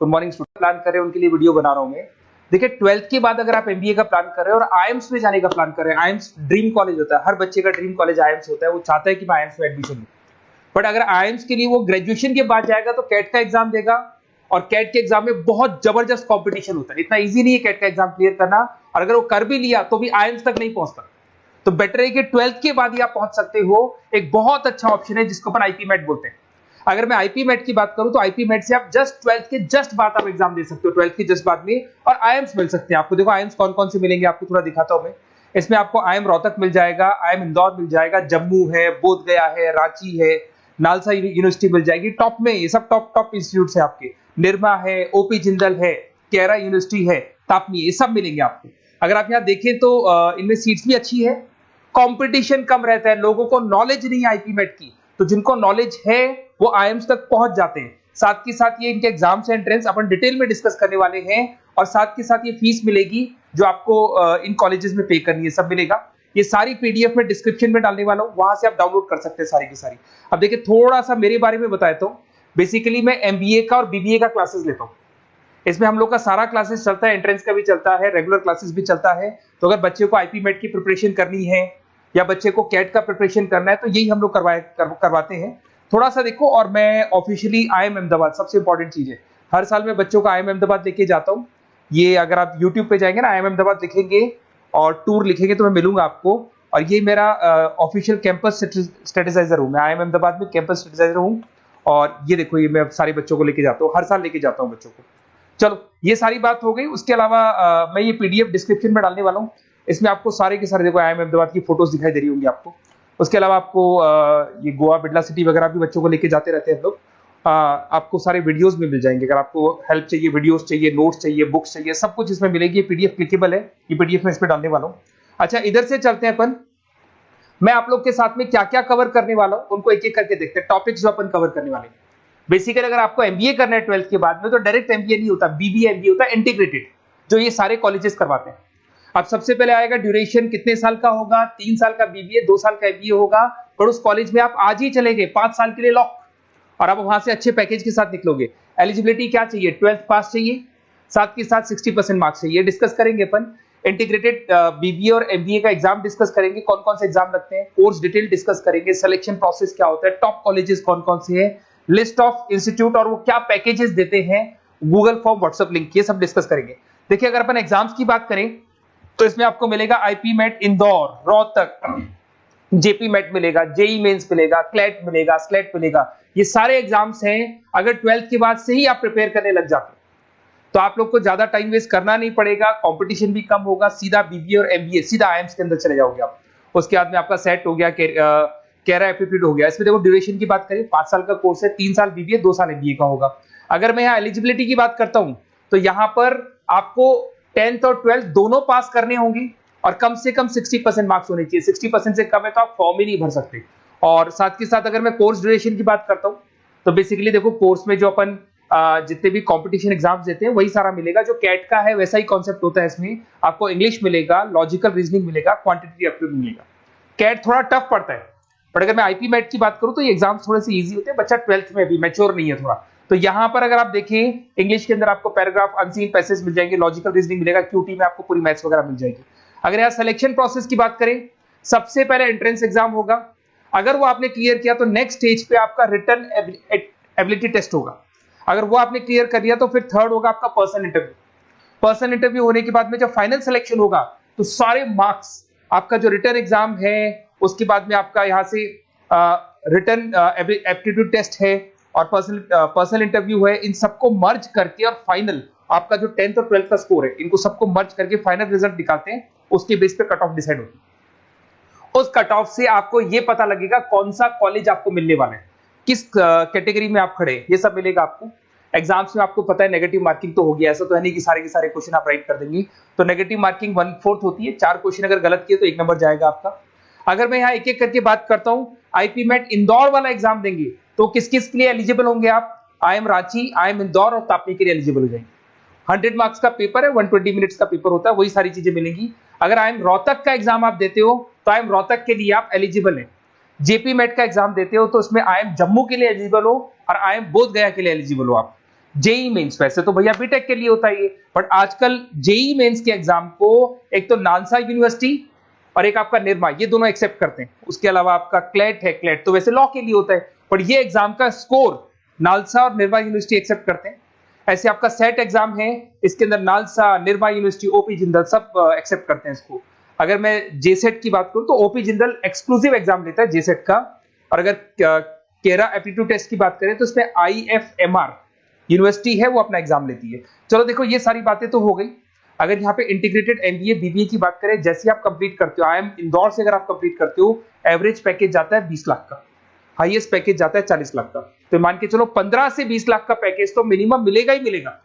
Good morning student plan कर रहे हैं उनके लिए वीडियो बना रहा हूं मैं। देखिए 12th के बाद अगर आप एमबीए का प्लान कर रहे हैं और आईएम्स में जाने का प्लान कर रहे हैं, आईएम्स ड्रीम कॉलेज होता है, हर बच्चे का ड्रीम कॉलेज आईएम्स होता है, वो चाहता है कि मैं आईएम्स में एडमिशन लूं। बट अगर आईएम्स के लिए वो ग्रेजुएशन के बाद जाएगा तो कैट का एग्जाम देगा और कैट के एग्जाम में बहुत जबरदस्त कंपटीशन होता है, इतना इजी नहीं है कैट का एग्जाम क्लियर करना, और अगर वो कर भी लिया तो भी आईएम्स तक नहीं पहुंचता। तो बेटर है कि 12th के बाद ही आप पहुंच सकते हो। एक बहुत अच्छा ऑप्शन है जिसको अपन आईपी मेट बोलते हैं। अगर मैं आईपी मेट की बात करूं तो आईपी मेट से आप जस्ट 12th के जस्ट बाद आप एग्जाम दे सकते हो, 12th के जस्ट बाद में, और आईएम्स मिल सकते हैं आपको। देखो आईएम्स कौन कौन से मिलेंगे आपको थोड़ा दिखाता हूं मैं। इसमें आपको आईएम रोहतक मिल जाएगा, आईएम इंदौर मिल जाएगा, जम्मू है, बोधगया है, रांची है, नालसा यूनिवर्सिटी मिल जाएगी टॉप में, ये सब टॉप इंस्टीट्यूट है आपके। निर्मा है, ओपी जिंदल है, केरा यूनिवर्सिटी है, तापनी, ये सब मिलेंगे आपको। अगर आप यहाँ देखें तो इनमें सीट्स भी अच्छी है, कंपटीशन कम रहता है, लोगों को नॉलेज नहीं है आईपी मेट की, तो जिनको नॉलेज है वो आईएम्स तक पहुंच जाते हैं। साथ के साथ ये इनके एग्जाम्स एंट्रेंस अपन डिटेल में डिस्कस करने वाले हैं, और साथ के साथ ये फीस मिलेगी जो आपको इन कॉलेजेस में पे करनी है, सब मिलेगा। ये सारी पीडीएफ में डिस्क्रिप्शन में डालने वाला हूं, वहां से आप डाउनलोड कर सकते हैं सारी की सारी। अब देखिए थोड़ा सा मेरे बारे में बताया तो बेसिकली मैं एमबीए का और बीबीए का क्लासेस लेता हूं। इसमें हम लोग का सारा क्लासेस चलता है, एंट्रेंस का भी चलता है, रेगुलर क्लासेस भी चलता है। तो अगर बच्चे को आईपी मेट की प्रिपरेशन करनी है या बच्चे को कैट का प्रिपरेशन करना है तो यही हम लोग करवाते हैं। थोड़ा सा देखो, और मैं ऑफिशियली आईएम अहमदाबाद, सबसे इंपॉर्टेंट चीज है, हर साल मैं बच्चों को आईएम अहमदाबाद लेके जाता हूँ। ये अगर आप यूट्यूब पे जाएंगे ना, आईएम अहमदाबाद लिखेंगे और टूर लिखेंगे तो मैं मिलूंगा आपको। और ये मेरा ऑफिशियल कैंपस स्ट्रेटेजाइजर हूँ, मैं आईएम अहमदाबाद में कैंपस स्ट्रेटेजाइजर हूँ। और ये देखो, ये मैं सारे बच्चों को लेके जाता हूँ, हर साल लेके जाता हूँ बच्चों को। चलो ये सारी बात हो गई। उसके अलावा मैं ये पीडीएफ डिस्क्रिप्शन में डालने वाला हूँ। इसमें आपको सारे के सारे देखो आईएम अहमदाबाद की फोटोज दिखाई दे रही होंगी आपको। उसके अलावा आपको ये गोवा, बिरला सिटी वगैरह भी बच्चों को लेके जाते रहते हैं हम लोग। आपको सारे वीडियोस में मिल जाएंगे, अगर आपको हेल्प चाहिए, वीडियोस चाहिए, नोट्स चाहिए, बुक्स चाहिए, सब कुछ इसमें मिलेगी। ये पीडीएफ क्लिकेबल है, ये पीडीएफ में इसमें डालने वाला हूँ। अच्छा इधर से चलते हैं अपन, मैं आप लोग के साथ में क्या क्या कवर करने वाला हूँ उनको एक एक करके देखते हैं, टॉपिक्स जो अपन कवर करने वाले हैं। बेसिकली अगर आपको एमबीए करना है 12th के बाद में तो डायरेक्ट एमबीए नहीं होता, बीबीए एमबीए होता है, इंटीग्रेटेड, जो ये सारे कॉलेजेस करवाते हैं। अब सबसे पहले आएगा ड्यूरेशन, कितने साल का होगा, 3 साल का बीबीए, 2 साल का एमबीए होगा, पर उस कॉलेज में आप आज ही चले गए 5 साल के लिए लॉक, और आप वहां से अच्छे पैकेज के साथ निकलोगे। एलिजिबिलिटी क्या चाहिए, 12th पास चाहिए, साथ के साथ 60% मार्क्स चाहिए। डिस्कस करेंगे अपन इंटीग्रेटेड बीबीए और एमबीए का एग्जाम डिस्कस करेंगे, कौन कौन से एग्जाम लगते हैं, कोर्स डिटेल डिस्कस करेंगे, सिलेक्शन प्रोसेस क्या होता है, टॉप कॉलेजेस कौन कौन से हैं, लिस्ट ऑफ इंस्टीट्यूट और वो क्या पैकेजेस देते हैं, गूगल फॉर्म, व्हाट्सएप लिंक, ये सब डिस्कस करेंगे। देखिए अगर अपन एग्जाम्स की बात करें तो इसमें आपको मिलेगा IPMAT Indore, Rohtak, JIPMAT मिलेगा, जेई मेंस मिलेगा, क्लैट मिलेगा, स्लेट मिलेगा। ये सारे एग्जाम्स हैं। अगर 12th के बाद से ही आप प्रिपेयर करने लग जाते हैं तो आप लोग को ज्यादा टाइम वेस्ट करना नहीं पड़ेगा, कंपटीशन भी कम होगा, सीधा बीबीए और एमबीए सीधा आईएम्स के अंदर चले जाओगे आप। उसके बाद में आपका सेट हो गया, कैरा एप्टीट्यूड हो गया। इसमें देखो ड्यूरेशन की बात करें, 5 साल का कोर्स है, 3 साल बीबीए, 2 साल एमबीए का होगा। अगर मैं यहाँ एलिजिबिलिटी की बात करता हूं तो यहाँ पर आपको 10th और 12th दोनों पास करने होंगे और कम से कम 60% मार्क्स होने चाहिए। 60% से कम है तो आप फॉर्म ही नहीं भर सकते। और साथ के साथ अगर मैं कोर्स ड्यूरेशन की बात करता हूं तो बेसिकली देखो कोर्स में जो अपन जितने भी कंपटीशन एग्जाम्स देते हैं वही सारा मिलेगा, जो कैट का है वैसा ही कॉन्सेप्ट होता है। इसमें आपको इंग्लिश मिलेगा, लॉजिकल रीजनिंग मिलेगा, क्वांटिटेटिव एप्टीट्यूड मिलेगा। कैट थोड़ा टफ पड़ता है, बट अगर मैं आईपी मेट की बात करूं तो ये एग्जाम्स थोड़े से इजी होते हैं। बच्चा 12th में भी मैच्योर नहीं है थोड़ा, तो यहां पर अगर आप देखें इंग्लिश के अंदर आपको पैराग्राफ, अनसीन पैसेज मिल जाएंगे, लॉजिकल रीजनिंग मिलेगा, क्यूटी में आपको पूरी मैथ्स वगैरह मिल जाएगी। अगर यहाँ सिलेक्शन प्रोसेस की बात करें, सबसे पहले एंट्रेंस एग्जाम होगा, अगर वो आपने क्लियर किया तो नेक्स्ट स्टेज पे आपका रिटन एबिलिटी टेस्ट होगा। अगर वो आपने क्लियर कर दिया तो फिर थर्ड होगा आपका पर्सनल इंटरव्यू। पर्सनल इंटरव्यू होने के बाद में जब फाइनल सिलेक्शन होगा तो सारे मार्क्स, आपका जो रिटन एग्जाम है, उसके बाद में आपका यहाँ से रिटन एप्टीट्यूड टेस्ट है और पर्सनल इंटरव्यू है, इन सबको मर्ज करके और फाइनल आपका जो 10th और 12th का स्कोर है, इनको सबको मर्ज करके फाइनल रिजल्ट निकालते हैं। उसके बेस पे कट ऑफ डिसाइड होती है। उस कट ऑफ से आपको ये पता लगेगा कौन सा कॉलेज आपको मिलने वाला है, किस कैटेगरी में आप खड़े, ये सब मिलेगा आपको। एग्जाम्स में आपको पता है नेगेटिव मार्किंग तो होगी, ऐसा तो है नहीं कि सारे के सारे क्वेश्चन आप राइट कर देंगे। तो नेगेटिव मार्किंग 1/4 होती है, 4 क्वेश्चन अगर गलत किए तो 1 नंबर जाएगा आपका। अगर मैं यहाँ एक एक करके बात करता हूँ, आईपी मेट इंदौर वाला एग्जाम देंगे तो किस किस के लिए एलिजिबल होंगे आप, आईएम रांची, आईएम इंदौर और तापनी के लिए एलिजिबल हो जाएंगे। 100 मार्क्स का पेपर है, 120 मिनट्स का पेपर होता है, वही सारी चीजें मिलेंगी। अगर आईएम रोहतक का एग्जाम आप देते हो तो आईएम रोहतक के लिए आप एलिजिबल हैं। जेपी मेट का एग्जाम देते हो तो उसमें आईएम जम्मू के लिए एलिजिबल हो और आईएम बोधगया के लिए एलिजिबल हो आप। जेई मेंस, वैसे तो भैया बीटेक के लिए होता है ये, बट आजकल जेई मेंस के एग्जाम को एक तो नालसा यूनिवर्सिटी और एक आपका निर्मा, ये दोनों एक्सेप्ट करते हैं। उसके अलावा आपका क्लेट है, क्लेट तो वैसे लॉ के लिए होता है, पर ये एग्जाम का स्कोर नालसा और निर्मा यूनिवर्सिटी एक्सेप्ट करते हैं। ऐसे आपका सेट एग्जाम है, इसके अंदर NALSA, Nirma university, OP Jindal सब एक्सेप्ट करते हैं इसको। अगर मैं जेसेट की बात करूं तो ओपी जिंदल एक्सक्लूसिव एग्जाम लेता है जेसेट का, और अगर केरा एप्टीट्यूड टेस्ट की बात करें तो इसमें IFMR यूनिवर्सिटी है वो अपना एग्जाम लेती है। चलो देखो ये सारी बातें तो हो गई। अगर यहाँ पे इंटीग्रेटेड MBA BBA की बात करें, जैसे आप कंप्लीट करते हो, IIM इंदौर से अगर आप कंप्लीट करते हो, एवरेज पैकेज जाता है 20 लाख का, हाईएस्ट पैकेज जाता है 40 लाख का। तो मान के चलो 15 से 20 लाख का पैकेज तो मिनिमम मिलेगा ही मिलेगा,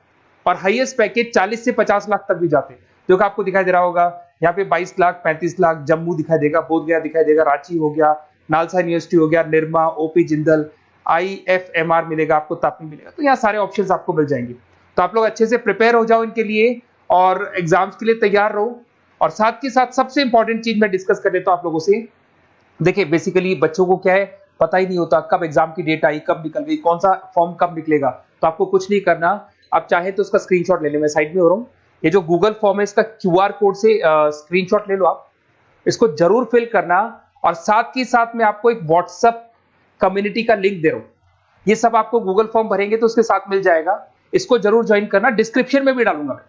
और हाईएस्ट पैकेज 40 से 50 लाख तक भी जाते हैं। जो कि आपको दिखाई दे रहा होगा यहाँ पे 22 लाख, 35 लाख, जम्मू दिखाई देगा, बोधगया दिखाई देगा, रांची हो गया, नालसा यूनिवर्सिटी हो गया, निर्मा, ओपी जिंदल, IFMR मिलेगा आपको, तापी मिलेगा। तो यहाँ सारे ऑप्शंस आपको मिल जाएंगे। तो आप लोग अच्छे से प्रिपेयर हो जाओ इनके लिए और एग्जाम्स के लिए तैयार रहो। और साथ के साथ सबसे इंपॉर्टेंट चीज मैं डिस्कस कर लेता हूं आप लोगों से। देखिए बेसिकली बच्चों को क्या है, पता ही नहीं होता कब एग्जाम की डेट आई, कब निकल गई, कौन सा फॉर्म कब निकलेगा। तो आपको कुछ नहीं करना, आप चाहे तो उसका स्क्रीनशॉट ले लें, मैं साइड में हो रहा हूँ। ये जो गूगल फॉर्म है इसका QR कोड से स्क्रीनशॉट ले लो आप, इसको जरूर फिल करना। और साथ ही साथ मैं आपको एक व्हाट्सएप कम्युनिटी का लिंक दे रहा हूं, ये सब आपको गूगल फॉर्म भरेंगे तो उसके साथ मिल जाएगा, इसको जरूर ज्वाइन करना। डिस्क्रिप्शन में भी डालूंगा मैं,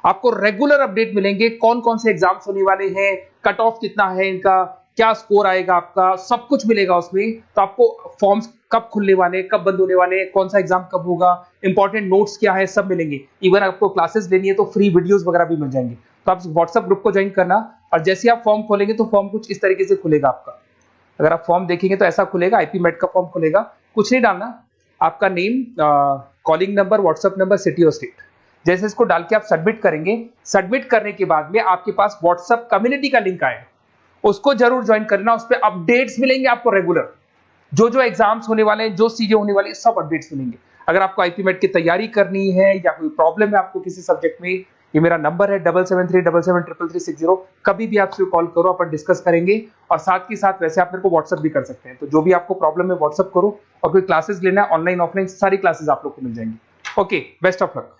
आपको रेगुलर अपडेट मिलेंगे, कौन कौन से एग्जाम्स होने वाले हैं, कट ऑफ कितना है इनका, क्या स्कोर आएगा आपका, सब कुछ मिलेगा उसमें। तो आपको फॉर्म्स कब खुलने वाले, कब बंद होने वाले, कौन सा एग्जाम कब होगा, इंपॉर्टेंट नोट्स क्या है, सब मिलेंगे। इवन आपको क्लासेस लेनी है तो फ्री वीडियोस वगैरह भी मिल जाएंगे। तो आप व्हाट्सएप ग्रुप को ज्वाइन करना, और जैसे आप फॉर्म खोलेंगे तो फॉर्म कुछ इस तरीके से खुलेगा आपका। अगर आप फॉर्म देखेंगे तो ऐसा खुलेगा, IP मेट का फॉर्म खुलेगा। कुछ नहीं डालना, आपका name, calling number, WhatsApp number, city और स्टेट, जैसे इसको डाल के आप सबमिट करेंगे। सबमिट करने के बाद में आपके पास व्हाट्सएप कम्युनिटी का लिंक आएगा, उसको जरूर ज्वाइन करना। उस पर अपडेट्स मिलेंगे आपको रेगुलर, जो एग्जाम्स होने वाले हैं, जो चीजें होने वाली है, सब अपडेट्स मिलेंगे। अगर आपको IP मेट की तैयारी करनी है या कोई प्रॉब्लम है आपको किसी सब्जेक्ट में, ये मेरा नंबर है 7737733360, कभी भी आपसे कॉल करो, अपन डिस्कस करेंगे। और साथ ही साथ वैसे आप मेरे को व्हाट्सएप भी कर सकते हैं। तो जो भी आपको प्रॉब्लम है व्हाट्सएप करो, और कोई क्लासेस लेना है ऑनलाइन ऑफलाइन, सारी क्लासेस आप लोग को मिल जाएंगी। Okay, best of luck.